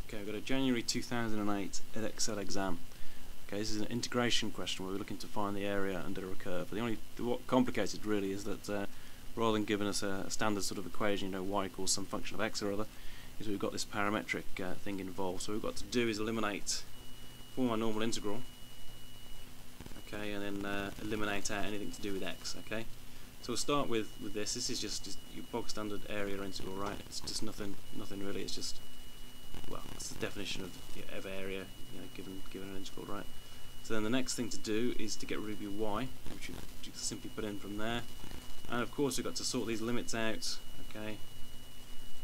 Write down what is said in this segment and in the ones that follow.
Okay, we've got a January 2008 Excel exam. Okay, this is an integration question where we're looking to find the area under a curve. What complicates it really is that rather than giving us a standard sort of equation, y equals some function of x or other, is we've got this parametric thing involved. So what we've got to do is eliminate, form our normal integral, okay, and then eliminate out anything to do with x. Okay, so we'll start with this. This is just your bog standard area integral, right? It's just nothing really. It's just, well, it's the definition of area, given an integral, right? So then the next thing to do is to get rid of your y, which you simply put in from there, and of course we've got to sort these limits out, okay,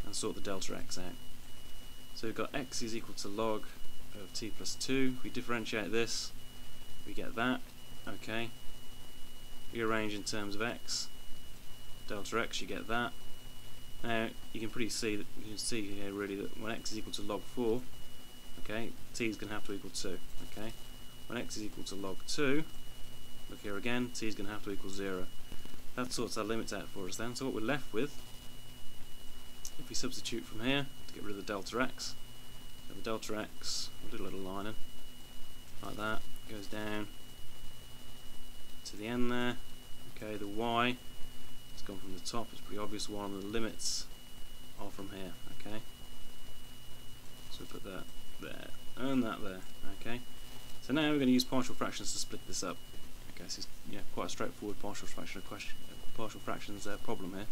and sort the delta x out. So we've got x is equal to log of t plus 2. If we differentiate this, we get that, okay. Rearrange in terms of x, delta x, you get that. Now you can see here really that when x is equal to log 4, okay, t is going to have to equal 2. Okay, when x is equal to log 2, look here again, t is going to have to equal 0. That sorts our limits out for us then. So what we're left with, if we substitute from here to get rid of the delta x, so the delta x, we'll do a little line in, like that, goes down to the end there. Okay, the y, it's gone from the top, it's pretty obvious one of the limits are from here. Okay, so we put that there and that there. Okay, so now we're going to use partial fractions to split this up. Okay, this is quite a straightforward partial fractions problem here.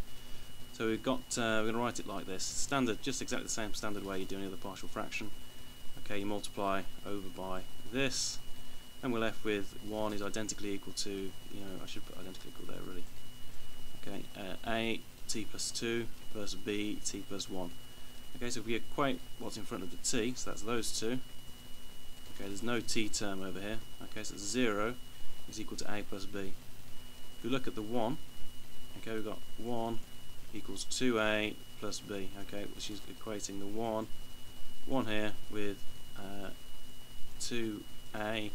So we're going to write it like this: standard, just exactly the same standard way you do any other partial fraction. Okay, you multiply over by this, and we're left with 1 is identically equal to, I should put identically equal there really. Okay, a t plus 2 versus b t plus 1. Okay, so if we equate what's in front of the t, so that's those two. Okay, there's no t term over here. Okay, so 0 is equal to a plus b. If we look at the 1, okay, we've got 1 equals 2a plus b. Okay, which is equating the 1 here with 2a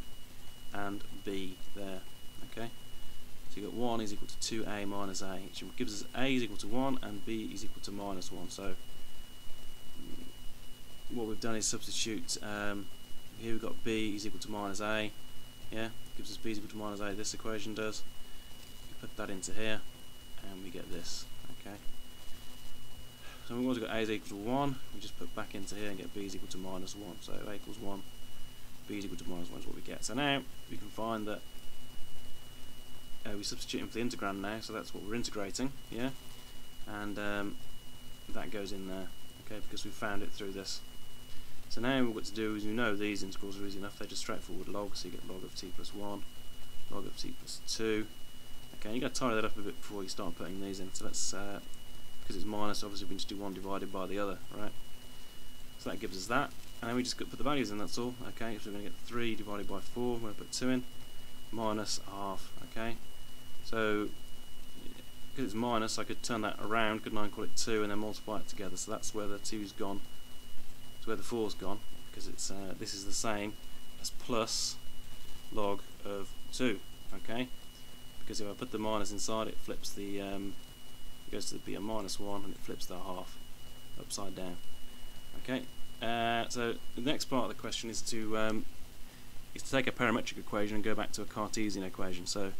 and b there. Okay, so you've got 1 is equal to 2a minus a, which gives us a is equal to 1 and b is equal to minus 1. So what we've done is substitute, here we've got b is equal to minus a, gives us b is equal to minus a, this equation does. We put that into here and we get this. Okay, so we've also got a is equal to 1, we just put back into here and get b is equal to minus 1, so a equals 1, b is equal to minus 1 is what we get. So now we can find that we substitute in for the integrand now, so that's what we're integrating, and that goes in there, okay, because we found it through this. So now what we've got to do is, these integrals are easy enough, they're just straightforward log, so you get log of t plus 1, log of t plus 2. Okay, you've got to tidy that up a bit before you start putting these in, so let's, because it's minus, obviously we can just do 1 divided by the other, right? So that gives us that, and then we just put the values in, that's all. Okay, so we're going to get 3 divided by 4, we're going to put 2 in, minus half. Okay, so because it's minus, I could turn that around, couldn't I, and call it 2 and then multiply it together. So that's where the 2's gone, it's where the 4's gone, because it's this is the same as plus log of 2. Okay, because if I put the minus inside, it flips the it goes to be a minus 1 and it flips the half upside down. Okay, so the next part of the question is to take a parametric equation and go back to a Cartesian equation. So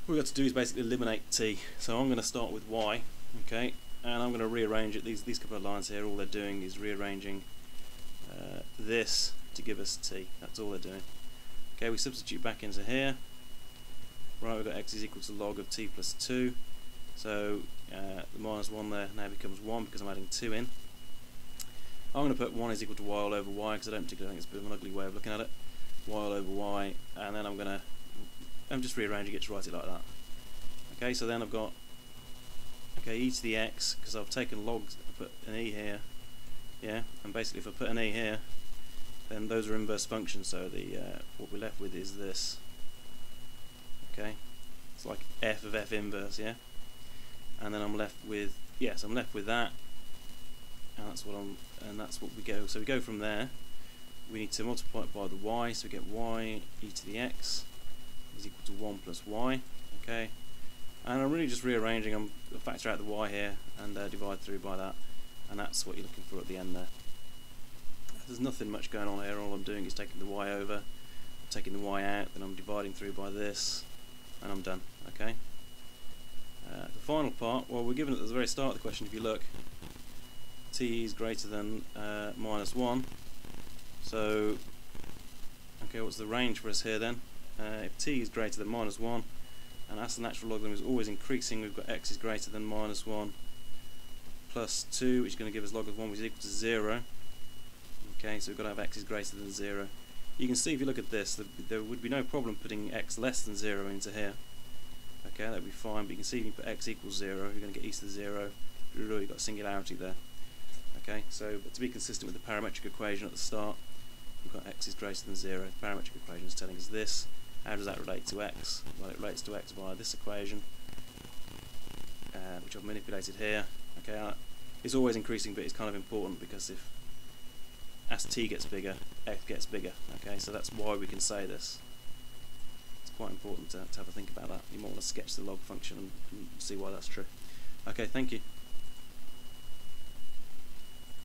what we've got to do is basically eliminate t. So I'm going to start with y, okay, and I'm going to rearrange it. These couple of lines here, all they're doing is rearranging this to give us t. That's all they're doing. Okay, we substitute back into here. Right, we've got x is equal to log of t plus 2. So the minus 1 there now becomes 1 because I'm adding 2 in. I'm going to put 1 is equal to y all over y because I don't particularly think it's a bit of an ugly way of looking at it. Y all over y, and then I'm just rearranging it to write it like that. Okay, so then I've got e to the x, because I've taken logs, I put an e here, and basically if I put an e here, then those are inverse functions, so what we're left with is this. Okay, it's like f of f inverse, and then I'm left with, I'm left with that, and that's what we go. So we go from there. We need to multiply it by the y, so we get y e to the x is equal to 1 plus y. Okay, and I'm really just rearranging. I'm factor out the y here and divide through by that, and that's what you're looking for at the end there. there's nothing much going on here. All I'm doing is taking the y over, taking the y out, then I'm dividing through by this, and I'm done. Okay. The final part, well, we're given at the very start of the question, if you look, t is greater than minus 1. So, okay, what's the range for us here then? If t is greater than minus 1, and as the natural logarithm is always increasing, we've got x is greater than minus 1 plus 2, which is going to give us log of 1, which is equal to 0. Okay, so we've got to have x is greater than 0. You can see if you look at this, there would be no problem putting x less than 0 into here. Okay, that would be fine, but you can see if you put x equals 0, you're going to get e to the 0. You've got a singularity there. Okay, so but to be consistent with the parametric equation at the start, we've got x is greater than 0. The parametric equation is telling us this. How does that relate to x? Well, it relates to x via this equation, which I've manipulated here. Okay, it's always increasing, but it's kind of important because if as t gets bigger, x gets bigger. Okay, so that's why we can say this. It's quite important to have a think about that. You might want to sketch the log function and see why that's true. Okay, thank you.